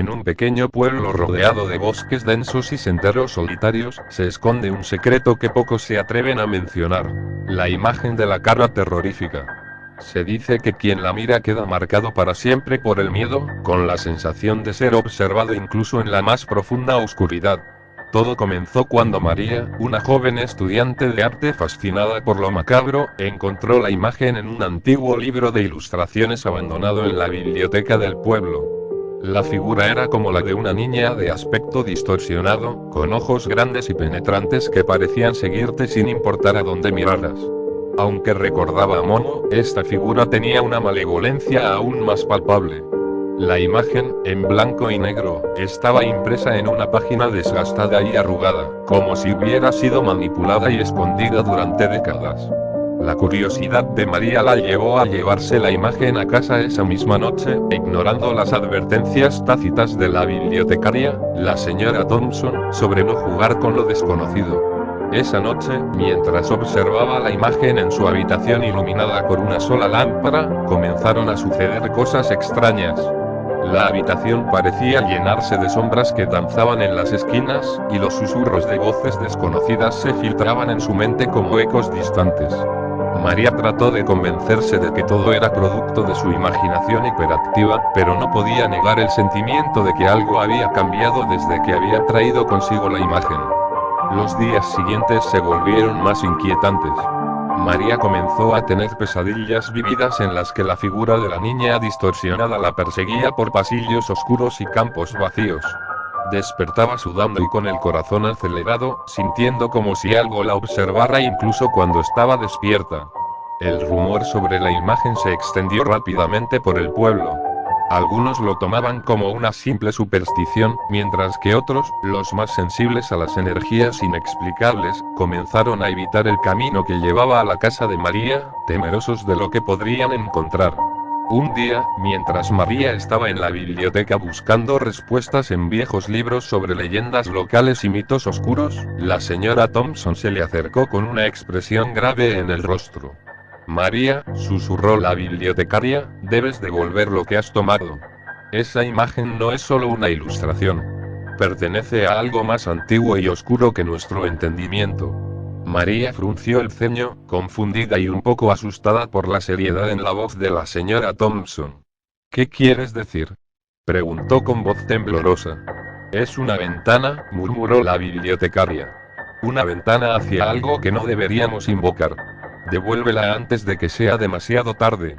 En un pequeño pueblo rodeado de bosques densos y senderos solitarios, se esconde un secreto que pocos se atreven a mencionar. La imagen de la cara terrorífica. Se dice que quien la mira queda marcado para siempre por el miedo, con la sensación de ser observado incluso en la más profunda oscuridad. Todo comenzó cuando María, una joven estudiante de arte fascinada por lo macabro, encontró la imagen en un antiguo libro de ilustraciones abandonado en la biblioteca del pueblo. La figura era como la de una niña de aspecto distorsionado, con ojos grandes y penetrantes que parecían seguirte sin importar a dónde miraras. Aunque recordaba a Momo, esta figura tenía una malevolencia aún más palpable. La imagen, en blanco y negro, estaba impresa en una página desgastada y arrugada, como si hubiera sido manipulada y escondida durante décadas. La curiosidad de María la llevó a llevarse la imagen a casa esa misma noche, ignorando las advertencias tácitas de la bibliotecaria, la señora Thompson, sobre no jugar con lo desconocido. Esa noche, mientras observaba la imagen en su habitación iluminada por una sola lámpara, comenzaron a suceder cosas extrañas. La habitación parecía llenarse de sombras que danzaban en las esquinas, y los susurros de voces desconocidas se filtraban en su mente como ecos distantes. María trató de convencerse de que todo era producto de su imaginación hiperactiva, pero no podía negar el sentimiento de que algo había cambiado desde que había traído consigo la imagen. Los días siguientes se volvieron más inquietantes. María comenzó a tener pesadillas vívidas en las que la figura de la niña distorsionada la perseguía por pasillos oscuros y campos vacíos. Despertaba sudando y con el corazón acelerado, sintiendo como si algo la observara incluso cuando estaba despierta. El rumor sobre la imagen se extendió rápidamente por el pueblo. Algunos lo tomaban como una simple superstición, mientras que otros, los más sensibles a las energías inexplicables, comenzaron a evitar el camino que llevaba a la casa de María, temerosos de lo que podrían encontrar. Un día, mientras María estaba en la biblioteca buscando respuestas en viejos libros sobre leyendas locales y mitos oscuros, la señora Thompson se le acercó con una expresión grave en el rostro. María, susurró la bibliotecaria, debes devolver lo que has tomado. Esa imagen no es solo una ilustración. Pertenece a algo más antiguo y oscuro que nuestro entendimiento. María frunció el ceño, confundida y un poco asustada por la seriedad en la voz de la señora Thompson. ¿Qué quieres decir?, preguntó con voz temblorosa. Es una ventana, murmuró la bibliotecaria. Una ventana hacia algo que no deberíamos invocar. Devuélvela antes de que sea demasiado tarde.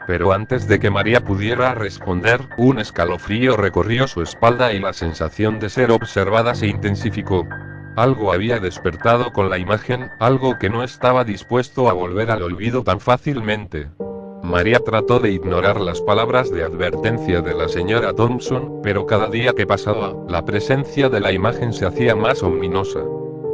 Pero antes de que María pudiera responder, un escalofrío recorrió su espalda y la sensación de ser observada se intensificó. Algo había despertado con la imagen, algo que no estaba dispuesto a volver al olvido tan fácilmente. María trató de ignorar las palabras de advertencia de la señora Thompson, pero cada día que pasaba, la presencia de la imagen se hacía más ominosa.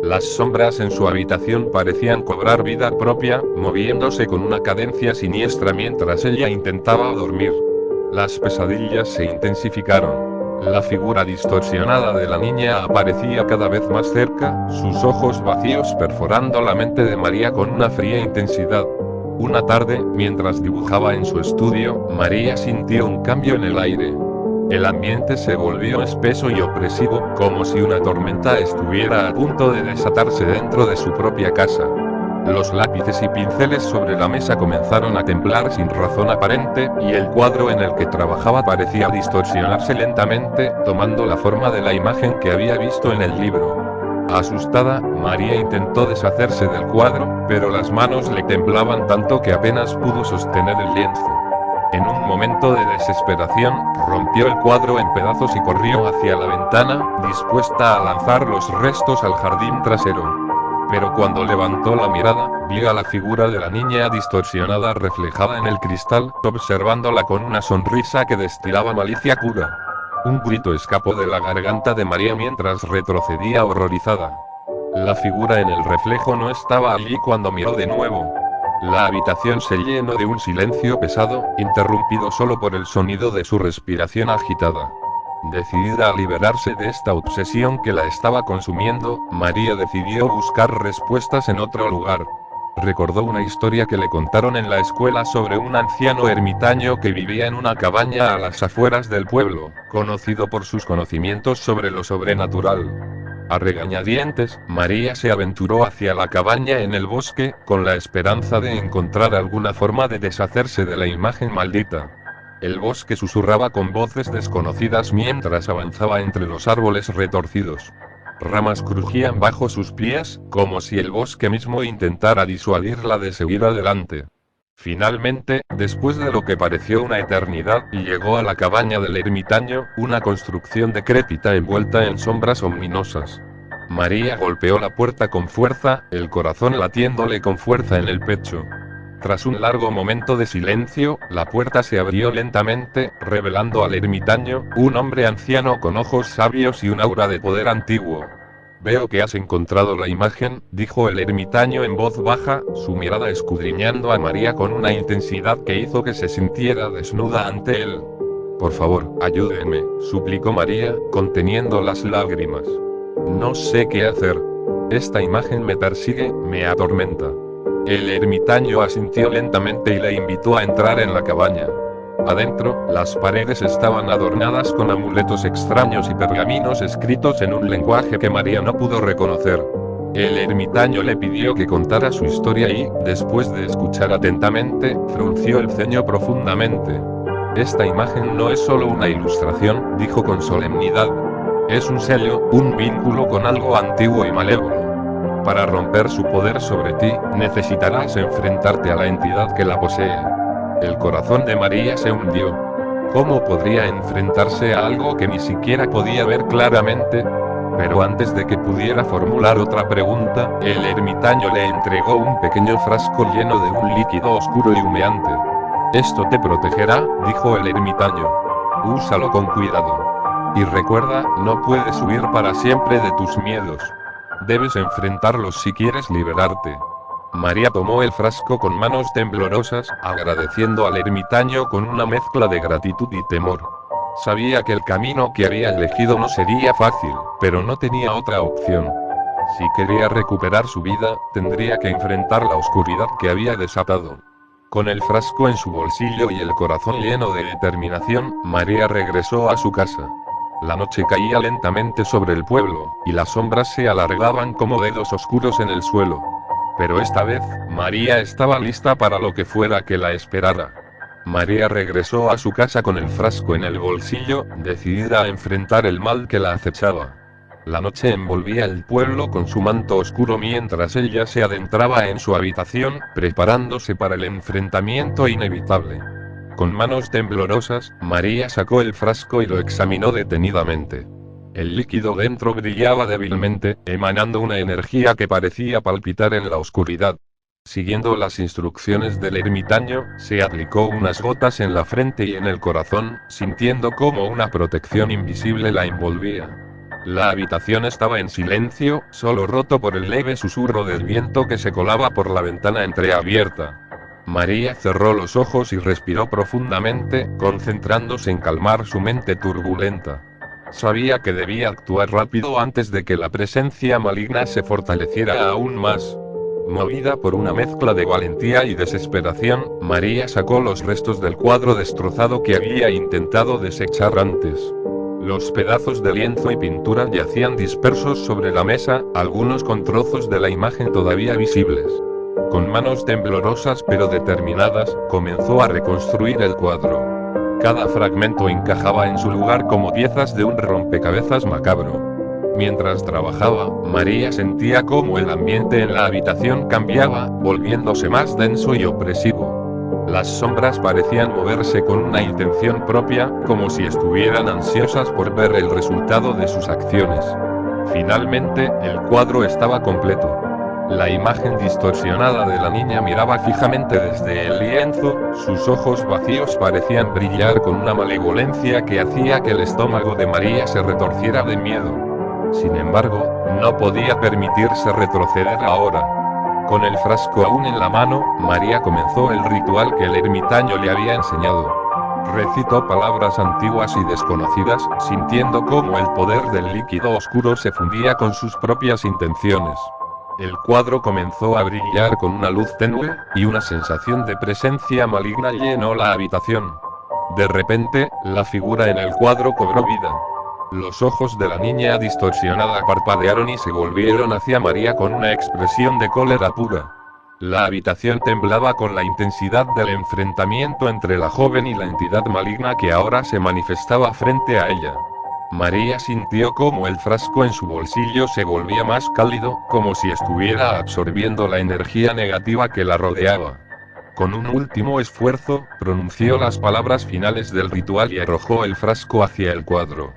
Las sombras en su habitación parecían cobrar vida propia, moviéndose con una cadencia siniestra mientras ella intentaba dormir. Las pesadillas se intensificaron. La figura distorsionada de la niña aparecía cada vez más cerca, sus ojos vacíos perforando la mente de María con una fría intensidad. Una tarde, mientras dibujaba en su estudio, María sintió un cambio en el aire. El ambiente se volvió espeso y opresivo, como si una tormenta estuviera a punto de desatarse dentro de su propia casa. Los lápices y pinceles sobre la mesa comenzaron a temblar sin razón aparente, y el cuadro en el que trabajaba parecía distorsionarse lentamente, tomando la forma de la imagen que había visto en el libro. Asustada, María intentó deshacerse del cuadro, pero las manos le temblaban tanto que apenas pudo sostener el lienzo. En un momento de desesperación, rompió el cuadro en pedazos y corrió hacia la ventana, dispuesta a lanzar los restos al jardín trasero. Pero cuando levantó la mirada, vio a la figura de la niña distorsionada reflejada en el cristal, observándola con una sonrisa que destilaba malicia pura. Un grito escapó de la garganta de María mientras retrocedía horrorizada. La figura en el reflejo no estaba allí cuando miró de nuevo. La habitación se llenó de un silencio pesado, interrumpido solo por el sonido de su respiración agitada. Decidida a liberarse de esta obsesión que la estaba consumiendo, María decidió buscar respuestas en otro lugar. Recordó una historia que le contaron en la escuela sobre un anciano ermitaño que vivía en una cabaña a las afueras del pueblo, conocido por sus conocimientos sobre lo sobrenatural. A regañadientes, María se aventuró hacia la cabaña en el bosque, con la esperanza de encontrar alguna forma de deshacerse de la imagen maldita. El bosque susurraba con voces desconocidas mientras avanzaba entre los árboles retorcidos. Ramas crujían bajo sus pies, como si el bosque mismo intentara disuadirla de seguir adelante. Finalmente, después de lo que pareció una eternidad, llegó a la cabaña del ermitaño, una construcción decrépita envuelta en sombras ominosas. María golpeó la puerta con fuerza, el corazón latiéndole con fuerza en el pecho. Tras un largo momento de silencio, la puerta se abrió lentamente, revelando al ermitaño, un hombre anciano con ojos sabios y un aura de poder antiguo. Veo que has encontrado la imagen, dijo el ermitaño en voz baja, su mirada escudriñando a María con una intensidad que hizo que se sintiera desnuda ante él. Por favor, ayúdenme, suplicó María, conteniendo las lágrimas. No sé qué hacer. Esta imagen me persigue, me atormenta. El ermitaño asintió lentamente y le invitó a entrar en la cabaña. Adentro, las paredes estaban adornadas con amuletos extraños y pergaminos escritos en un lenguaje que María no pudo reconocer. El ermitaño le pidió que contara su historia y, después de escuchar atentamente, frunció el ceño profundamente. Esta imagen no es solo una ilustración, dijo con solemnidad. Es un sello, un vínculo con algo antiguo y malévolo. Para romper su poder sobre ti, necesitarás enfrentarte a la entidad que la posee. El corazón de María se hundió. ¿Cómo podría enfrentarse a algo que ni siquiera podía ver claramente? Pero antes de que pudiera formular otra pregunta, el ermitaño le entregó un pequeño frasco lleno de un líquido oscuro y humeante. Esto te protegerá, dijo el ermitaño. Úsalo con cuidado. Y recuerda, no puedes huir para siempre de tus miedos. Debes enfrentarlos si quieres liberarte. María tomó el frasco con manos temblorosas, agradeciendo al ermitaño con una mezcla de gratitud y temor. Sabía que el camino que había elegido no sería fácil, pero no tenía otra opción. Si quería recuperar su vida, tendría que enfrentar la oscuridad que había desatado. Con el frasco en su bolsillo y el corazón lleno de determinación, María regresó a su casa. La noche caía lentamente sobre el pueblo, y las sombras se alargaban como dedos oscuros en el suelo. Pero esta vez, María estaba lista para lo que fuera que la esperara. María regresó a su casa con el frasco en el bolsillo, decidida a enfrentar el mal que la acechaba. La noche envolvía el pueblo con su manto oscuro mientras ella se adentraba en su habitación, preparándose para el enfrentamiento inevitable. Con manos temblorosas, María sacó el frasco y lo examinó detenidamente. El líquido dentro brillaba débilmente, emanando una energía que parecía palpitar en la oscuridad. Siguiendo las instrucciones del ermitaño, se aplicó unas gotas en la frente y en el corazón, sintiendo como una protección invisible la envolvía. La habitación estaba en silencio, solo roto por el leve susurro del viento que se colaba por la ventana entreabierta. María cerró los ojos y respiró profundamente, concentrándose en calmar su mente turbulenta. Sabía que debía actuar rápido antes de que la presencia maligna se fortaleciera aún más. Movida por una mezcla de valentía y desesperación, María sacó los restos del cuadro destrozado que había intentado desechar antes. Los pedazos de lienzo y pintura yacían dispersos sobre la mesa, algunos con trozos de la imagen todavía visibles. Con manos temblorosas pero determinadas, comenzó a reconstruir el cuadro. Cada fragmento encajaba en su lugar como piezas de un rompecabezas macabro. Mientras trabajaba, María sentía cómo el ambiente en la habitación cambiaba, volviéndose más denso y opresivo. Las sombras parecían moverse con una intención propia, como si estuvieran ansiosas por ver el resultado de sus acciones. Finalmente, el cuadro estaba completo. La imagen distorsionada de la niña miraba fijamente desde el lienzo, sus ojos vacíos parecían brillar con una malevolencia que hacía que el estómago de María se retorciera de miedo. Sin embargo, no podía permitirse retroceder ahora. Con el frasco aún en la mano, María comenzó el ritual que el ermitaño le había enseñado. Recitó palabras antiguas y desconocidas, sintiendo cómo el poder del líquido oscuro se fundía con sus propias intenciones. El cuadro comenzó a brillar con una luz tenue, y una sensación de presencia maligna llenó la habitación. De repente, la figura en el cuadro cobró vida. Los ojos de la niña distorsionada parpadearon y se volvieron hacia María con una expresión de cólera pura. La habitación temblaba con la intensidad del enfrentamiento entre la joven y la entidad maligna que ahora se manifestaba frente a ella. María sintió como el frasco en su bolsillo se volvía más cálido, como si estuviera absorbiendo la energía negativa que la rodeaba. Con un último esfuerzo, pronunció las palabras finales del ritual y arrojó el frasco hacia el cuadro.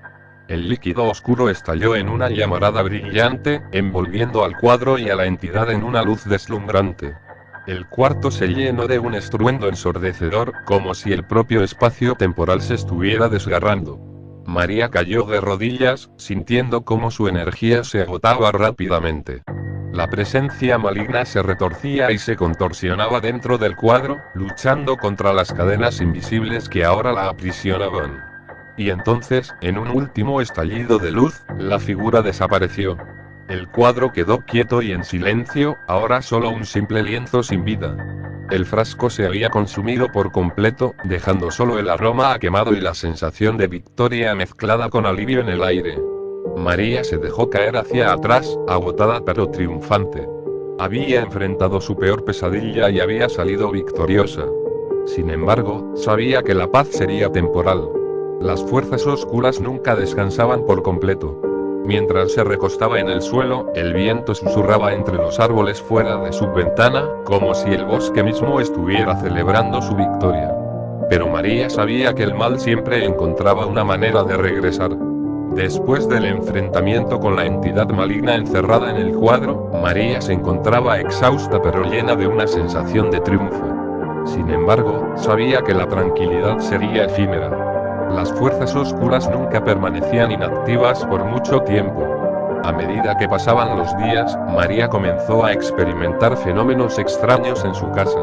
El líquido oscuro estalló en una llamarada brillante, envolviendo al cuadro y a la entidad en una luz deslumbrante. El cuarto se llenó de un estruendo ensordecedor, como si el propio espacio temporal se estuviera desgarrando. María cayó de rodillas, sintiendo cómo su energía se agotaba rápidamente. La presencia maligna se retorcía y se contorsionaba dentro del cuadro, luchando contra las cadenas invisibles que ahora la aprisionaban. Y entonces, en un último estallido de luz, la figura desapareció. El cuadro quedó quieto y en silencio, ahora solo un simple lienzo sin vida. El frasco se había consumido por completo, dejando solo el aroma a quemado y la sensación de victoria mezclada con alivio en el aire. María se dejó caer hacia atrás, agotada pero triunfante. Había enfrentado su peor pesadilla y había salido victoriosa. Sin embargo, sabía que la paz sería temporal. Las fuerzas oscuras nunca descansaban por completo. Mientras se recostaba en el suelo, el viento susurraba entre los árboles fuera de su ventana, como si el bosque mismo estuviera celebrando su victoria. Pero María sabía que el mal siempre encontraba una manera de regresar. Después del enfrentamiento con la entidad maligna encerrada en el cuadro, María se encontraba exhausta pero llena de una sensación de triunfo. Sin embargo, sabía que la tranquilidad sería efímera. Las fuerzas oscuras nunca permanecían inactivas por mucho tiempo. A medida que pasaban los días, María comenzó a experimentar fenómenos extraños en su casa.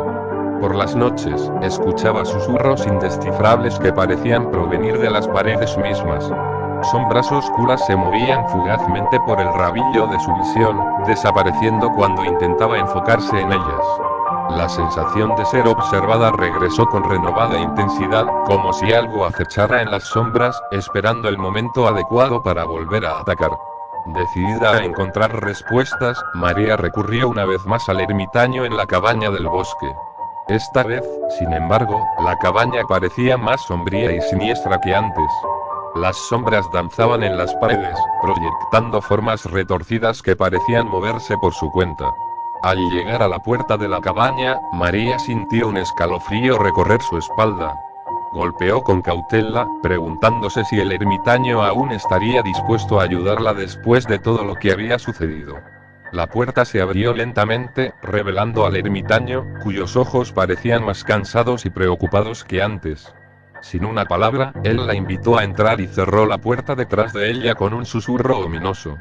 Por las noches, escuchaba susurros indescifrables que parecían provenir de las paredes mismas. Sombras oscuras se movían fugazmente por el rabillo de su visión, desapareciendo cuando intentaba enfocarse en ellas. La sensación de ser observada regresó con renovada intensidad, como si algo acechara en las sombras, esperando el momento adecuado para volver a atacar. Decidida a encontrar respuestas, María recurrió una vez más al ermitaño en la cabaña del bosque. Esta vez, sin embargo, la cabaña parecía más sombría y siniestra que antes. Las sombras danzaban en las paredes, proyectando formas retorcidas que parecían moverse por su cuenta. Al llegar a la puerta de la cabaña, María sintió un escalofrío recorrer su espalda. Golpeó con cautela, preguntándose si el ermitaño aún estaría dispuesto a ayudarla después de todo lo que había sucedido. La puerta se abrió lentamente, revelando al ermitaño, cuyos ojos parecían más cansados y preocupados que antes. Sin una palabra, él la invitó a entrar y cerró la puerta detrás de ella con un susurro ominoso.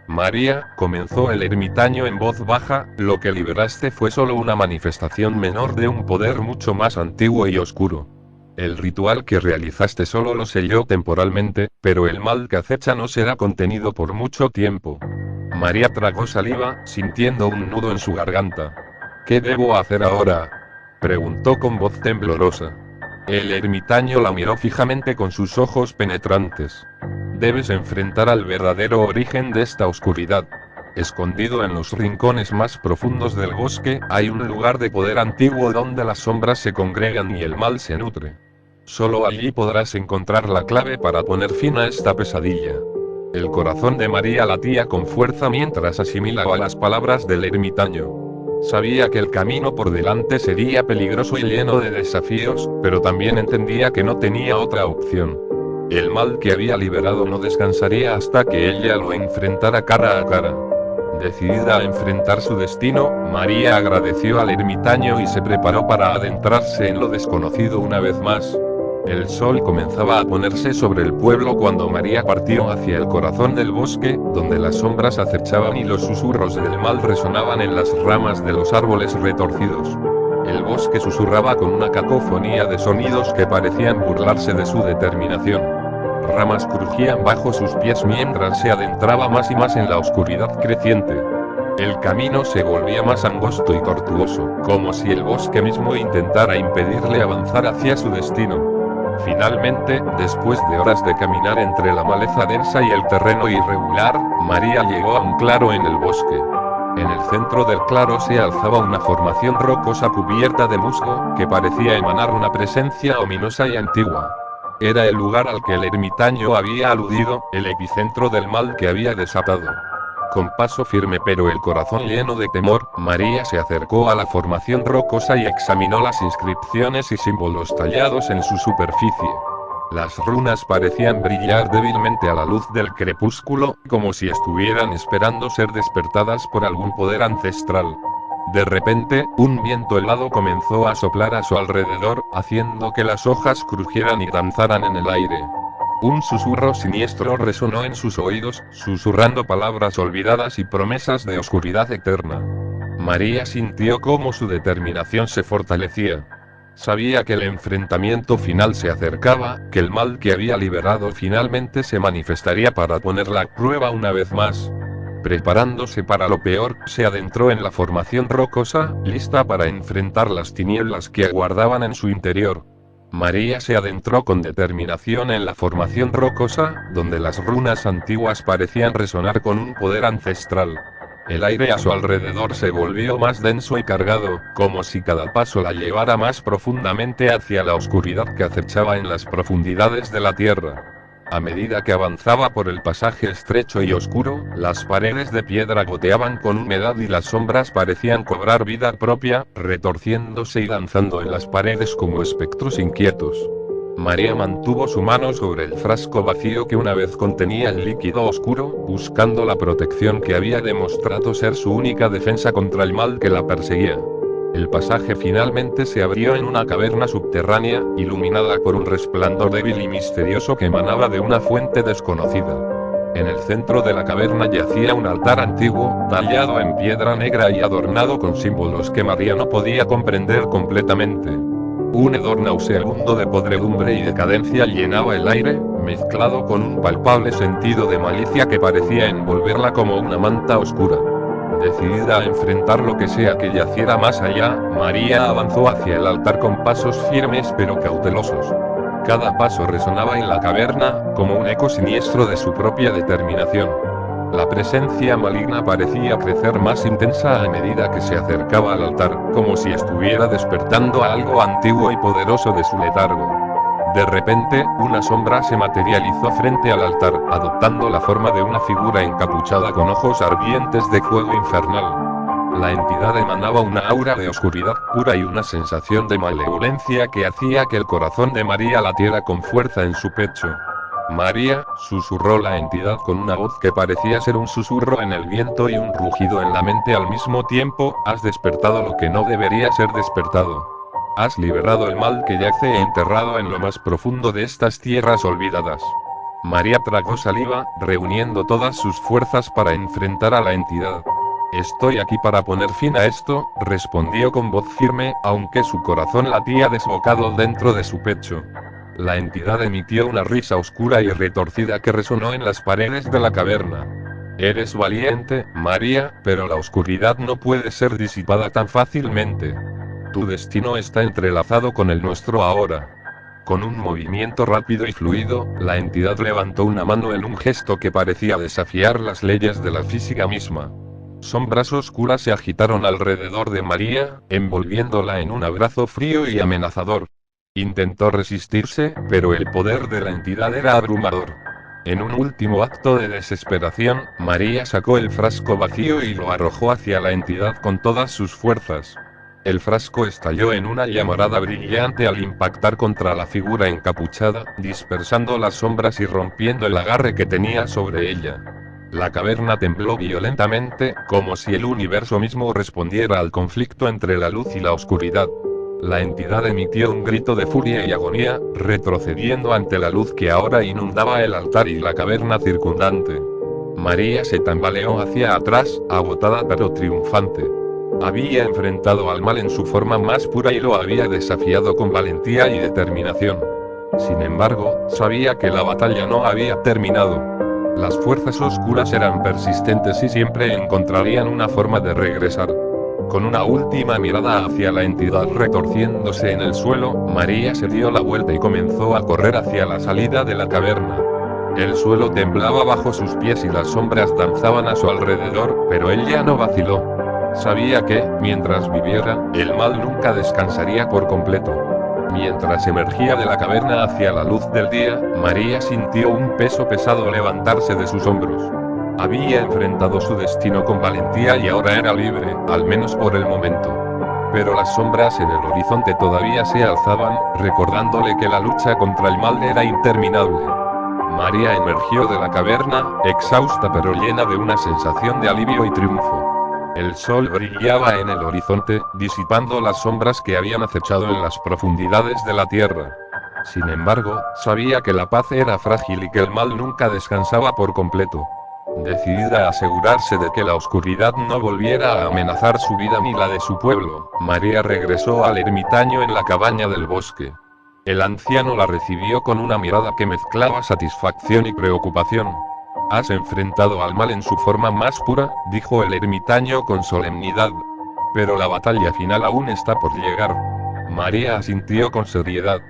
María, comenzó el ermitaño en voz baja, lo que liberaste fue solo una manifestación menor de un poder mucho más antiguo y oscuro. El ritual que realizaste solo lo selló temporalmente, pero el mal que acecha no será contenido por mucho tiempo. María tragó saliva, sintiendo un nudo en su garganta. ¿Qué debo hacer ahora?, preguntó con voz temblorosa. El ermitaño la miró fijamente con sus ojos penetrantes. Debes enfrentar al verdadero origen de esta oscuridad. Escondido en los rincones más profundos del bosque, hay un lugar de poder antiguo donde las sombras se congregan y el mal se nutre. Solo allí podrás encontrar la clave para poner fin a esta pesadilla. El corazón de María latía con fuerza mientras asimilaba las palabras del ermitaño. Sabía que el camino por delante sería peligroso y lleno de desafíos, pero también entendía que no tenía otra opción. El mal que había liberado no descansaría hasta que ella lo enfrentara cara a cara. Decidida a enfrentar su destino, María agradeció al ermitaño y se preparó para adentrarse en lo desconocido una vez más. El sol comenzaba a ponerse sobre el pueblo cuando María partió hacia el corazón del bosque, donde las sombras acechaban y los susurros del mal resonaban en las ramas de los árboles retorcidos. El bosque susurraba con una cacofonía de sonidos que parecían burlarse de su determinación. Ramas crujían bajo sus pies mientras se adentraba más y más en la oscuridad creciente. El camino se volvía más angosto y tortuoso, como si el bosque mismo intentara impedirle avanzar hacia su destino. Finalmente, después de horas de caminar entre la maleza densa y el terreno irregular, María llegó a un claro en el bosque. En el centro del claro se alzaba una formación rocosa cubierta de musgo, que parecía emanar una presencia ominosa y antigua. Era el lugar al que el ermitaño había aludido, el epicentro del mal que había desatado. Con paso firme pero el corazón lleno de temor, María se acercó a la formación rocosa y examinó las inscripciones y símbolos tallados en su superficie. Las runas parecían brillar débilmente a la luz del crepúsculo, como si estuvieran esperando ser despertadas por algún poder ancestral. De repente, un viento helado comenzó a soplar a su alrededor, haciendo que las hojas crujieran y danzaran en el aire. Un susurro siniestro resonó en sus oídos, susurrando palabras olvidadas y promesas de oscuridad eterna. María sintió cómo su determinación se fortalecía. Sabía que el enfrentamiento final se acercaba, que el mal que había liberado finalmente se manifestaría para ponerla a prueba una vez más. Preparándose para lo peor, se adentró en la formación rocosa, lista para enfrentar las tinieblas que aguardaban en su interior. María se adentró con determinación en la formación rocosa, donde las runas antiguas parecían resonar con un poder ancestral. El aire a su alrededor se volvió más denso y cargado, como si cada paso la llevara más profundamente hacia la oscuridad que acechaba en las profundidades de la tierra. A medida que avanzaba por el pasaje estrecho y oscuro, las paredes de piedra goteaban con humedad y las sombras parecían cobrar vida propia, retorciéndose y danzando en las paredes como espectros inquietos. María mantuvo su mano sobre el frasco vacío que una vez contenía el líquido oscuro, buscando la protección que había demostrado ser su única defensa contra el mal que la perseguía. El pasaje finalmente se abrió en una caverna subterránea, iluminada por un resplandor débil y misterioso que emanaba de una fuente desconocida. En el centro de la caverna yacía un altar antiguo, tallado en piedra negra y adornado con símbolos que María no podía comprender completamente. Un hedor nauseabundo de podredumbre y decadencia llenaba el aire, mezclado con un palpable sentido de malicia que parecía envolverla como una manta oscura. Decidida a enfrentar lo que sea que yaciera más allá, María avanzó hacia el altar con pasos firmes pero cautelosos. Cada paso resonaba en la caverna, como un eco siniestro de su propia determinación. La presencia maligna parecía crecer más intensa a medida que se acercaba al altar, como si estuviera despertando a algo antiguo y poderoso de su letargo. De repente, una sombra se materializó frente al altar, adoptando la forma de una figura encapuchada con ojos ardientes de fuego infernal. La entidad emanaba una aura de oscuridad pura y una sensación de malevolencia que hacía que el corazón de María latiera con fuerza en su pecho. María, susurró la entidad con una voz que parecía ser un susurro en el viento y un rugido en la mente al mismo tiempo, has despertado lo que no debería ser despertado. Has liberado el mal que yace enterrado en lo más profundo de estas tierras olvidadas. María tragó saliva, reuniendo todas sus fuerzas para enfrentar a la entidad. Estoy aquí para poner fin a esto, respondió con voz firme, aunque su corazón latía desbocado dentro de su pecho. La entidad emitió una risa oscura y retorcida que resonó en las paredes de la caverna. Eres valiente, María, pero la oscuridad no puede ser disipada tan fácilmente. Tu destino está entrelazado con el nuestro ahora. Con un movimiento rápido y fluido, la entidad levantó una mano en un gesto que parecía desafiar las leyes de la física misma. Sombras oscuras se agitaron alrededor de María, envolviéndola en un abrazo frío y amenazador. Intentó resistirse, pero el poder de la entidad era abrumador. En un último acto de desesperación, María sacó el frasco vacío y lo arrojó hacia la entidad con todas sus fuerzas. El frasco estalló en una llamarada brillante al impactar contra la figura encapuchada, dispersando las sombras y rompiendo el agarre que tenía sobre ella. La caverna tembló violentamente, como si el universo mismo respondiera al conflicto entre la luz y la oscuridad. La entidad emitió un grito de furia y agonía, retrocediendo ante la luz que ahora inundaba el altar y la caverna circundante. María se tambaleó hacia atrás, agotada pero triunfante. Había enfrentado al mal en su forma más pura y lo había desafiado con valentía y determinación. Sin embargo, sabía que la batalla no había terminado. Las fuerzas oscuras eran persistentes y siempre encontrarían una forma de regresar. Con una última mirada hacia la entidad retorciéndose en el suelo, María se dio la vuelta y comenzó a correr hacia la salida de la caverna. El suelo temblaba bajo sus pies y las sombras danzaban a su alrededor, pero ella no vaciló. Sabía que, mientras viviera, el mal nunca descansaría por completo. Mientras emergía de la caverna hacia la luz del día, María sintió un peso pesado levantarse de sus hombros. Había enfrentado su destino con valentía y ahora era libre, al menos por el momento. Pero las sombras en el horizonte todavía se alzaban, recordándole que la lucha contra el mal era interminable. María emergió de la caverna, exhausta pero llena de una sensación de alivio y triunfo. El sol brillaba en el horizonte, disipando las sombras que habían acechado en las profundidades de la tierra. Sin embargo, sabía que la paz era frágil y que el mal nunca descansaba por completo. Decidida a asegurarse de que la oscuridad no volviera a amenazar su vida ni la de su pueblo, María regresó al ermitaño en la cabaña del bosque. El anciano la recibió con una mirada que mezclaba satisfacción y preocupación. «Has enfrentado al mal en su forma más pura», dijo el ermitaño con solemnidad. «Pero la batalla final aún está por llegar». María asintió con seriedad.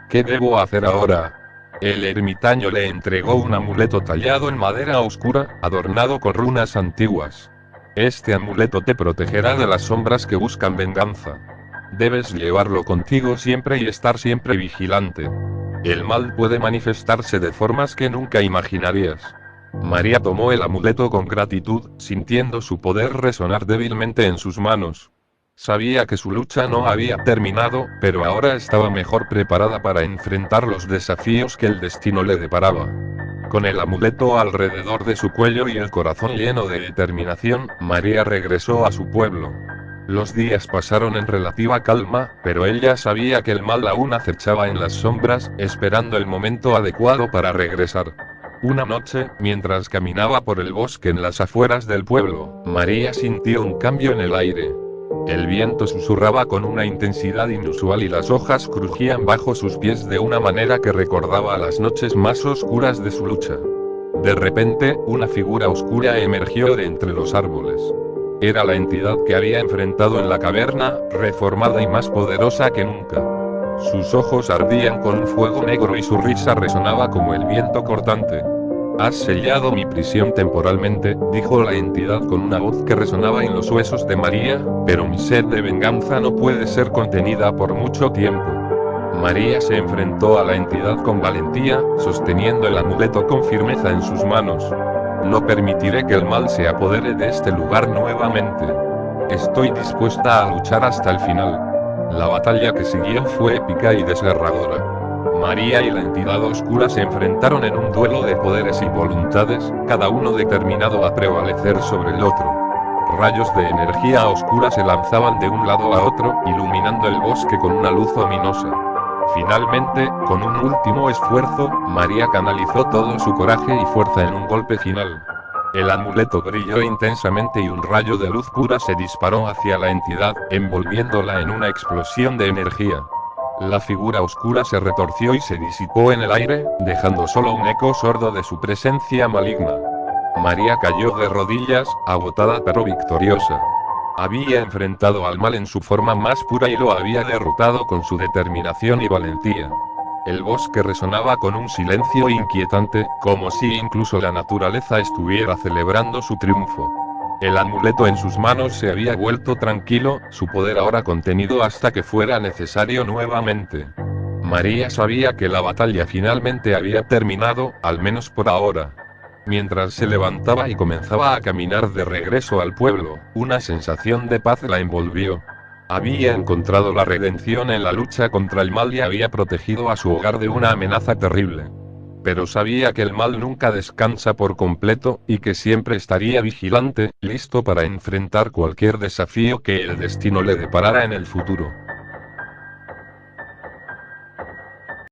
«¿Qué debo hacer ahora?». El ermitaño le entregó un amuleto tallado en madera oscura, adornado con runas antiguas. «Este amuleto te protegerá de las sombras que buscan venganza. Debes llevarlo contigo siempre y estar siempre vigilante. El mal puede manifestarse de formas que nunca imaginarías». María tomó el amuleto con gratitud, sintiendo su poder resonar débilmente en sus manos. Sabía que su lucha no había terminado, pero ahora estaba mejor preparada para enfrentar los desafíos que el destino le deparaba. Con el amuleto alrededor de su cuello y el corazón lleno de determinación, María regresó a su pueblo. Los días pasaron en relativa calma, pero ella sabía que el mal aún acechaba en las sombras, esperando el momento adecuado para regresar. Una noche, mientras caminaba por el bosque en las afueras del pueblo, María sintió un cambio en el aire. El viento susurraba con una intensidad inusual y las hojas crujían bajo sus pies de una manera que recordaba a las noches más oscuras de su lucha. De repente, una figura oscura emergió de entre los árboles. Era la entidad que había enfrentado en la caverna, reformada y más poderosa que nunca. Sus ojos ardían con un fuego negro y su risa resonaba como el viento cortante. «Has sellado mi prisión temporalmente», dijo la entidad con una voz que resonaba en los huesos de María, «pero mi sed de venganza no puede ser contenida por mucho tiempo». María se enfrentó a la entidad con valentía, sosteniendo el amuleto con firmeza en sus manos. «No permitiré que el mal se apodere de este lugar nuevamente. Estoy dispuesta a luchar hasta el final». La batalla que siguió fue épica y desgarradora. María y la entidad oscura se enfrentaron en un duelo de poderes y voluntades, cada uno determinado a prevalecer sobre el otro. Rayos de energía oscura se lanzaban de un lado a otro, iluminando el bosque con una luz ominosa. Finalmente, con un último esfuerzo, María canalizó todo su coraje y fuerza en un golpe final. El amuleto brilló intensamente y un rayo de luz pura se disparó hacia la entidad, envolviéndola en una explosión de energía. La figura oscura se retorció y se disipó en el aire, dejando solo un eco sordo de su presencia maligna. María cayó de rodillas, agotada pero victoriosa. Había enfrentado al mal en su forma más pura y lo había derrotado con su determinación y valentía. El bosque resonaba con un silencio inquietante, como si incluso la naturaleza estuviera celebrando su triunfo. El amuleto en sus manos se había vuelto tranquilo, su poder ahora contenido hasta que fuera necesario nuevamente. María sabía que la batalla finalmente había terminado, al menos por ahora. Mientras se levantaba y comenzaba a caminar de regreso al pueblo, una sensación de paz la envolvió. Había encontrado la redención en la lucha contra el mal y había protegido a su hogar de una amenaza terrible. Pero sabía que el mal nunca descansa por completo, y que siempre estaría vigilante, listo para enfrentar cualquier desafío que el destino le deparara en el futuro.